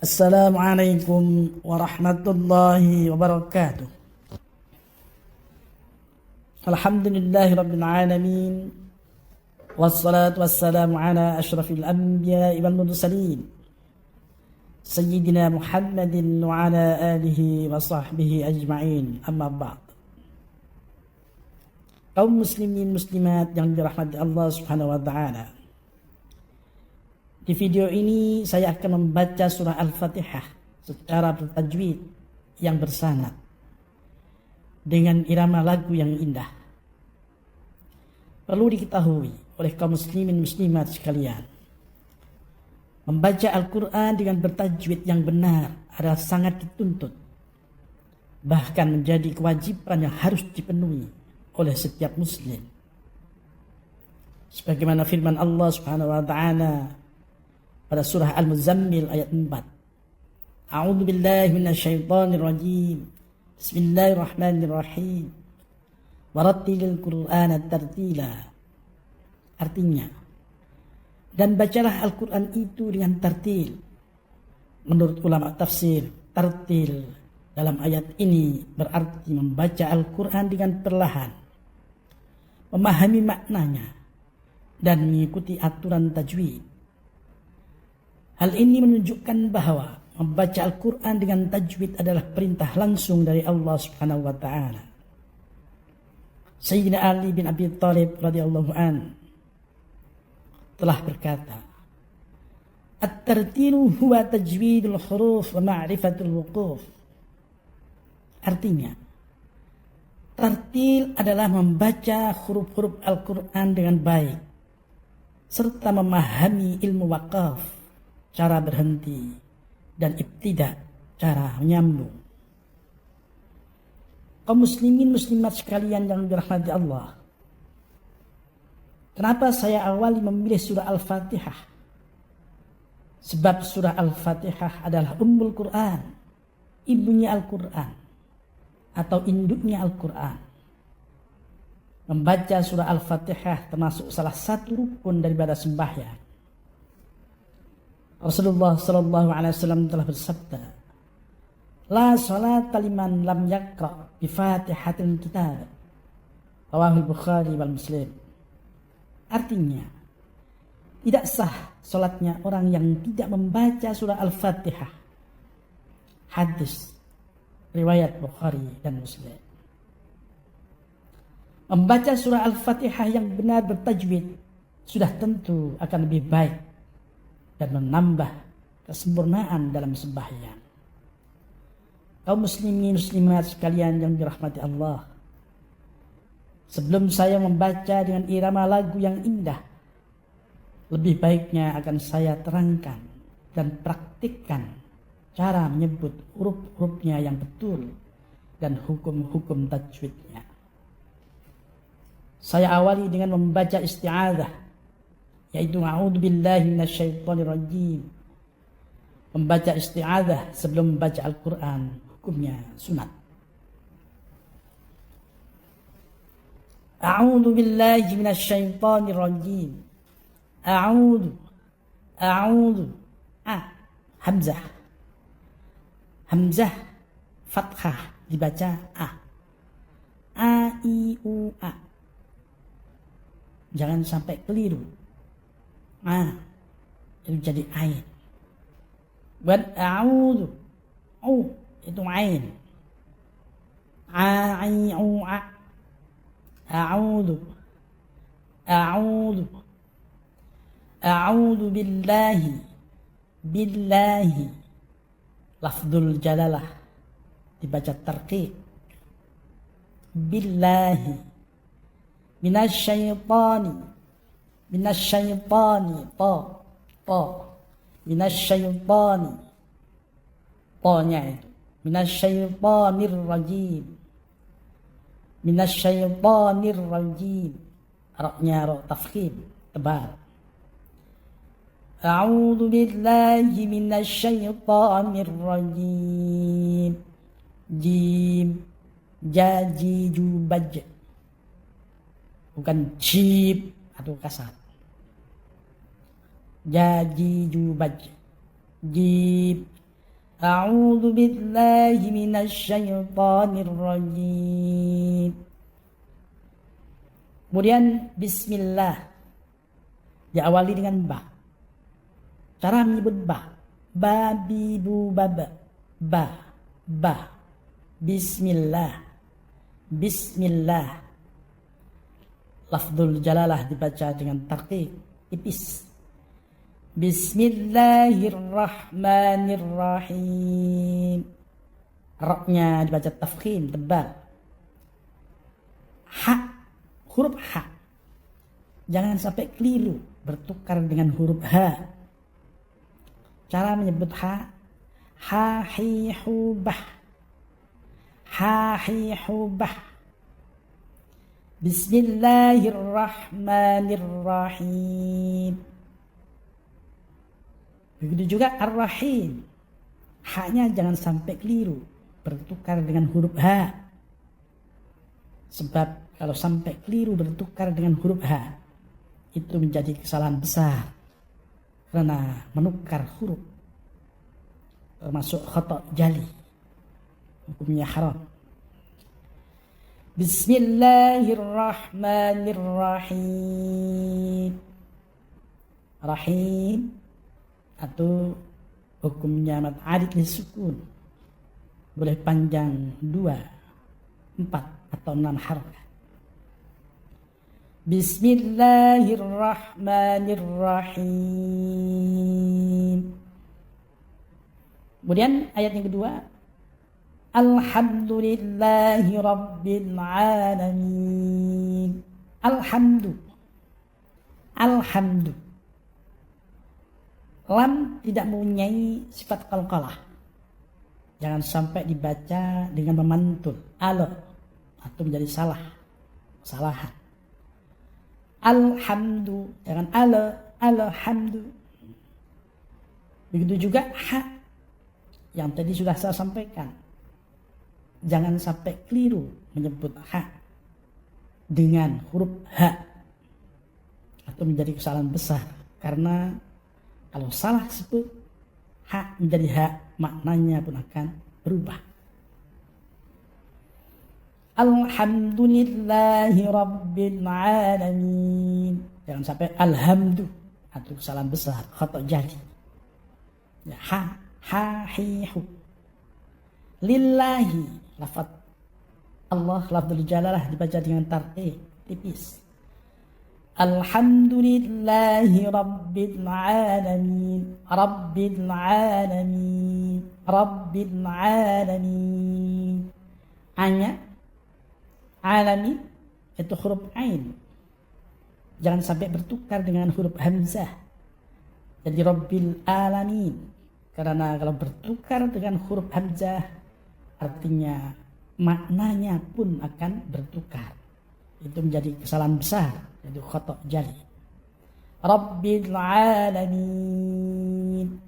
Assalamualaikum warahmatullahi wabarakatuh. Alhamdulillahi rabbil alamin. Wassalatu wassalamu ala ashrafil anbiya'i wal mursalin Sayyidina Muhammadin wa ala alihi wa sahbihi ajma'in. Amma ba'd. Kaum muslimin muslimat yang dirahmati Allah Subhanahu wa ta'ala. Di video ini saya akan membaca surah Al-Fatihah secara bertajwid yang bersanad dengan irama lagu yang indah. Perlu diketahui oleh kaum muslimin muslimat sekalian, membaca Al-Quran dengan bertajwid yang benar adalah sangat dituntut, bahkan menjadi kewajiban yang harus dipenuhi oleh setiap muslim. Sebagaimana firman Allah Subhanahu wa ta'ala pada surah Al-Muzammil ayat 4. A'udzu billahi minasyaitonir rajim. Bismillahirrahmanirrahim. Warattilil Qur'ana tartila. Artinya, dan bacalah Al-Quran itu dengan tartil. Menurut ulama tafsir, tartil dalam ayat ini berarti membaca Al-Quran dengan perlahan, memahami maknanya, dan mengikuti aturan tajwid. Hal ini menunjukkan bahwa membaca Al-Quran dengan tajwid adalah perintah langsung dari Allah Subhanahu wa ta'ala. Sayyidina Ali bin Abi Thalib radhiyallahu an telah berkata, "At-tartilu huwa tajwidul huruf wa ma'rifatul wuquf." Artinya, tartil adalah membaca huruf-huruf Al-Quran dengan baik serta memahami ilmu waqaf, cara berhenti, dan ibtidah, cara menyambung. Kaum muslimin muslimat sekalian yang dirahmati Allah, kenapa saya awali memilih surah Al-Fatihah? Sebab surah Al-Fatihah adalah Ummul Quran, ibunya Al-Quran, atau induknya Al-Quran. Membaca surah Al-Fatihah termasuk salah satu rukun daripada sembahyang. Rasulullah sallallahu alaihi wasallam telah bersabda, "La salata liman lam yaqra bi Fatihatil Kitab." Rawahul Bukhari wal Muslim. Artinya, tidak sah salatnya orang yang tidak membaca surah Al-Fatihah. Hadis riwayat Bukhari dan Muslim. Membaca surah Al-Fatihah yang benar bertajwid sudah tentu akan lebih baik dan menambah kesempurnaan dalam sembahyang. Kaum muslimin muslimat sekalian yang dirahmati Allah, sebelum saya membaca dengan irama lagu yang indah, lebih baiknya akan saya terangkan dan praktikkan cara menyebut huruf-hurufnya yang betul dan hukum-hukum tajwidnya. Saya awali dengan membaca isti'adzah, yaitu a'udzu billahi minasyaitonir rajim. Membaca isti'adzah sebelum membaca Al-Quran hukumnya sunat. A'udzu billahi minasyaitonir rajim. A'udzu hamzah. Hamzah fathah dibaca I U A. Jangan sampai keliru. Itu jadi ain. Buat a'udzu, itu ain. A'udzu. A'udzu billahi. Lafdzul jalalah dibaca tarqiq. Billahi minasyaitani minasyaitani nya itu minasyaitonir rajim roknya rok tafkhim tebal. A'udzu billahi minasyaitonir rajim. Jim jaji jubaj, bukan jib atau kasar. Jaji jubaj, jib A'udzu billahi minasyaitonir rajim. Kemudian bismillah diawali dengan ba. Cara menyebut ba. Babi bu baba. Ba. Bismillah. Bismillah. Lafzul jalalah dibaca dengan tarqiq tipis. Bismillahirrahmanirrahim. Ra-nya dibaca tafkhim tebal. Ha, huruf ha. Jangan sampai keliru bertukar dengan huruf ha. Cara menyebut ha. Ha hi hu bah. Ha hi hu bah. Bismillahirrahmanirrahim. Begitu juga Ar-Rahim. Haknya jangan sampai keliru bertukar dengan huruf H. Sebab kalau sampai keliru bertukar dengan huruf H, itu menjadi kesalahan besar. Karena menukar huruf termasuk khata' jali. Hukumnya haram. Bismillahirrahmanirrahim. Rahim atau hukumnya mad arid lisukun, boleh panjang 2, 4 atau 6 harakat. Bismillahirrahmanirrahim. Kemudian ayat yang kedua, alhamdulillahi rabbil alamin. Alhamdu. Lam tidak mempunyai sifat qalqalah. Jangan sampai dibaca dengan memantul ala atau menjadi kesalahan. Alhamdu, jangan alhamdu. Begitu juga ha yang tadi sudah saya sampaikan. Jangan sampai keliru menyebut ha dengan huruf ha atau menjadi kesalahan besar, karena kalau salah sebut ha menjadi ha, maknanya pun akan berubah. Alhamdulillahi rabbil alamin. Jangan sampai alhamdu atau kesalahan besar, khata' jali. Ya, ha hi hu. Lillahi, lafaz Allah, lafzul jalalah dibaca dengan tarqiq tipis. Alhamdulillahi rabbil alamin. Rabbil alamin. Hanya alamin itu huruf ain. Jangan sampai bertukar dengan huruf hamzah. Jadi rabbil alamin. Karena kalau bertukar dengan huruf hamzah, artinya maknanya pun akan bertukar. Itu menjadi kesalahan besar, itu khata' jali. Rabbil alamin.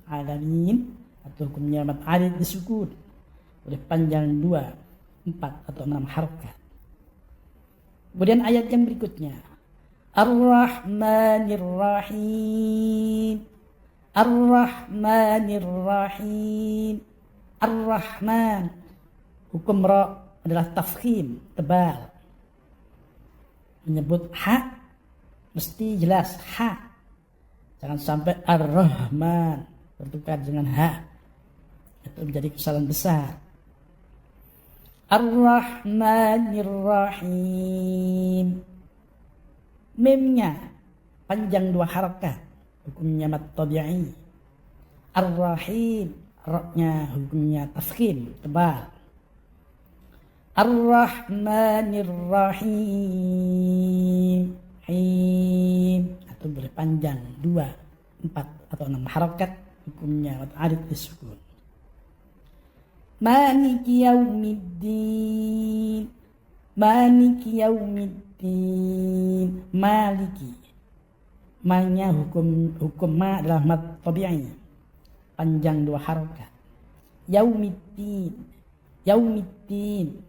Alamin atau hukumnya mad arid disukun, boleh panjang 2, 4 atau 6 harakat. Kemudian ayat yang berikutnya, Ar-Rahmanir-Rahim. Ar-Rahman. Hukum ra adalah tafkhim, tebal. Menyebut ha mesti jelas ha. Jangan sampai Ar-Rahman bertukar dengan ha. Itu menjadi kesalahan besar. Ar-Rahmanir-Rahim. Mimnya panjang 2 harakat. Hukumnya mad tabi'i. Ar-Rahim. Ra-nya hukumnya tafkhim, tebal. Ar-Rahmanir-Rahim. Atau boleh panjang 2, 4 atau 6 harakat. Hukumnya mad arid disukun. Maliki yaumiddin. Maliki. Ma-nya hukum ma adalah mad tabi'i. Panjang 2 harakat. Yaumiddin.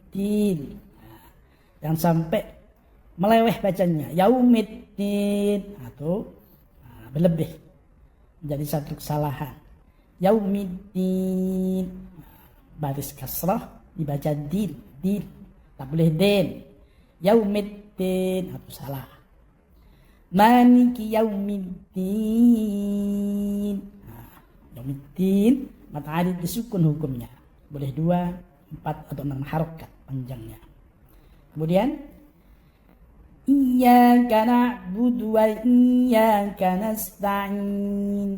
Din. Jangan sampai meleweh bacanya. Yaumiddin atau berlebih. Menjadi satu kesalahan. Yaumiddin, baris kasrah dibaca din, tak boleh den. Yaumiddin, atau salah. Maliki yaumiddin. Yaumiddin mata alif disukun hukumnya. Boleh 2, 4 atau 6 harokat panjangnya. Kemudian iyyaka na'budu wa iyyaka nasta'in.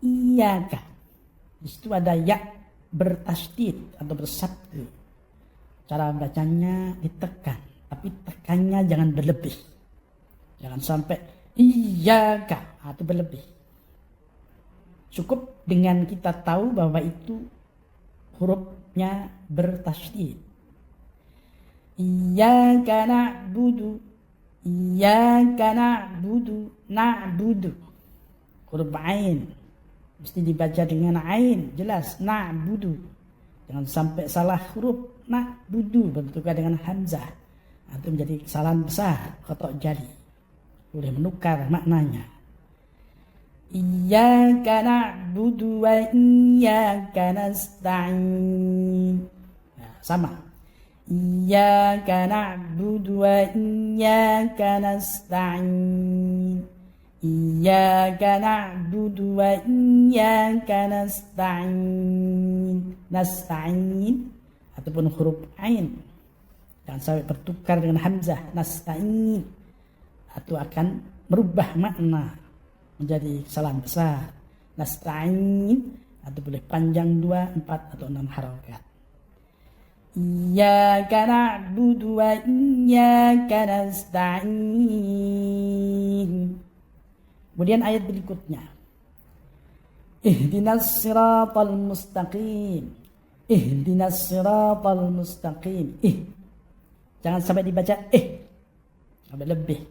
Iyyaka, di situ ada ya bertasydid atau bersabdu. Cara bacanya ditekan, tapi tekannya jangan berlebih. Jangan sampai iyyaka atau berlebih. Cukup dengan kita tahu bahwa itu hurufnya bertasydid. Iyyaka na'budu, iyyaka na'budu, na'budu. Huruf ain mesti dibaca dengan ain, jelas na'budu. Jangan sampai salah huruf na'budu bertukar dengan hamzah. Itu menjadi kesalahan besar, khata' jali. Boleh menukar maknanya. Iyyaka na'budu wa iyyaka nasta'in. Nah, sama. Iyyaka na'budu wa iyyaka nasta'in. Iyyaka na'budu wa iyyaka nasta'in. Nasta'in ataupun huruf ain jangan sampai bertukar dengan hamzah nasta'in, atau akan merubah makna menjadi kesalahan besar. Nasta'in atau boleh panjang 2, 4 atau 6 harokat. Iyyaka na'budu wa iyyaka nasta'in. Kemudian ayat berikutnya. Ihdinas siratal mustaqim. Ihdinas siratal mustaqim. Jangan sampai dibaca sampai lebih.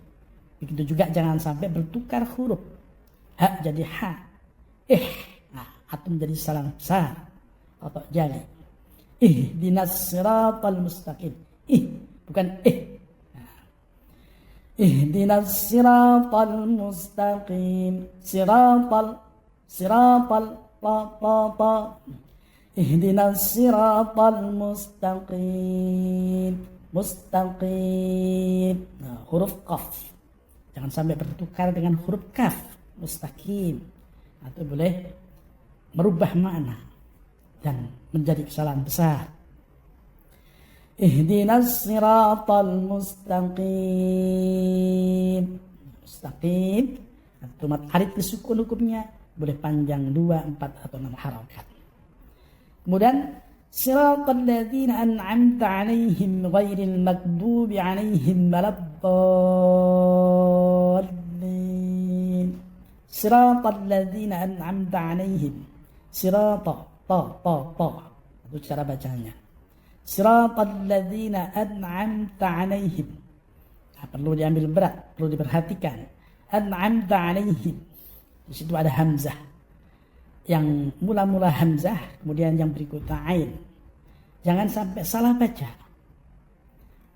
Begitu juga jangan sampai bertukar huruf. Ha jadi ha. Nah, atau menjadi salah besar atau jali. Ihdinas siratal mustaqim. Bukan Ihdinas siratal mustaqim. Siratal ta. Ihdinas siratal mustaqim. Mustaqim. Nah, huruf qaf. Jangan sampai bertukar dengan huruf kaf. Mustaqim. Atau boleh merubah makna dan menjadi kesalahan besar. Ihdinas siratal mustaqim. Mustaqim atau mat alif disukun hukumnya boleh panjang 2, 4 atau 6 harokat. Kemudian siratal ladzina an'amta 'alaihim ghairil maghdubi 'alaihim waladdallin. Siratal ladzina an'amta 'alaihim. Sirata ta. Itu cara bacanya. Siratal ladzina an'amta 'alaihim. Perlu diambil berat, perlu diperhatikan. An'amta 'alaihim. Di situ ada hamzah. Yang mula-mula hamzah, kemudian yang berikutnya ain. Jangan sampai salah baca.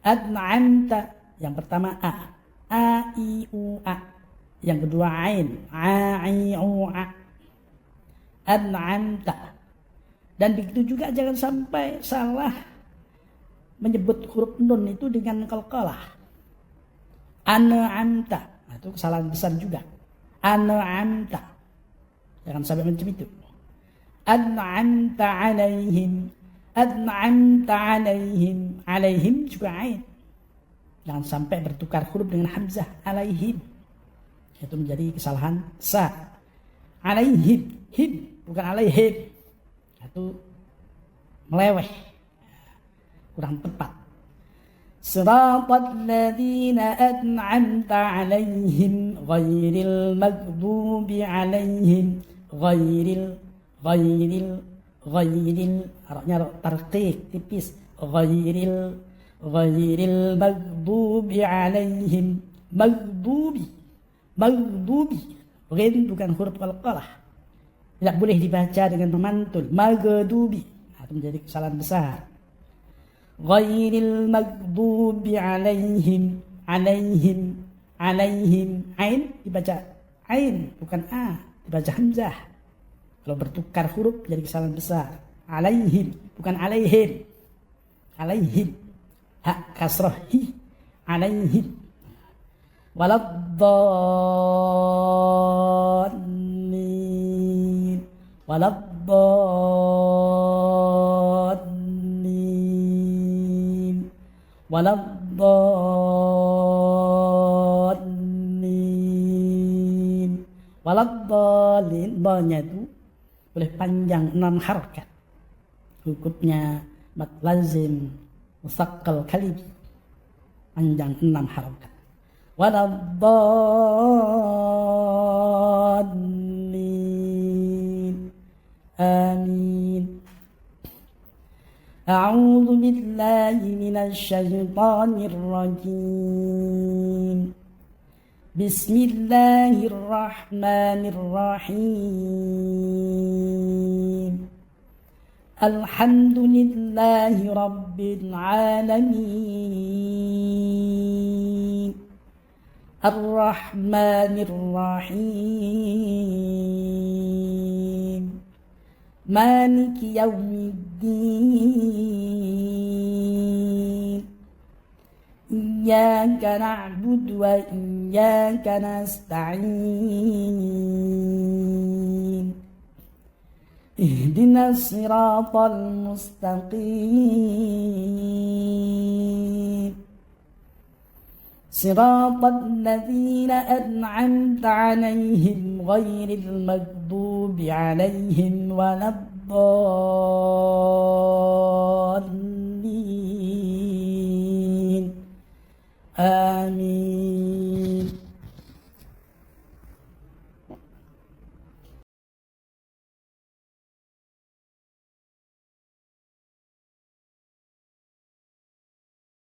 An'amta, yang pertama a. A i u a. Yang kedua ain. A i u a. An'amta. Dan begitu juga jangan sampai salah menyebut huruf nun itu dengan qalqalah. An'amta, itu kesalahan besar juga. An'amta, jangan sampai macam itu. An'amta 'alaihim. An'amta 'alaihim. 'Alaihim juga ain. Jangan sampai bertukar huruf dengan hamzah. 'Alaihim, itu menjadi kesalahan besar. 'Alaihim, him bukan 'alaihim. Itu meleweh, kurang tepat. Siratal ladzina an'amta 'alaihim ghairil maghdubi 'alaihim. Ghairil aroknya tarqiq tipis. Ghairil maghdubi 'alaihim. Maghdubi ghair bukan huruf qalqalah. Tidak boleh dibaca dengan memantul. Maghdubi, itu menjadi kesalahan besar. Ghairil maghdubi 'alaihim. Ain dibaca ain bukan a. dibaca hamzah. Kalau bertukar huruf jadi kesalahan besar. Alaihim, bukan alaihim. Alaihim. Hak kasrah hi. Alaihim. Waladdallin. Waladdallin. Waladdallin. Waladdallin. Ba-nya itu boleh panjang 6 harakat. Hukumnya mad lazim musaqqal kalimi. Panjang 6 harakat. Waladdallin. Amin. A'udzu billahi minasy syaithanir rajim. Bismillahirrahmanirrahim. Alhamdulillahi rabbil alamin. Ar-Rahmanir-Rahim. Maliki yaumiddin. Iyyaka na'budu wa iyyaka nasta'in. Ihdinas siratal mustaqim. Siratal ladzina an'amta 'alaihim ghairil maghdubi 'alaihim waladdallin. Amin.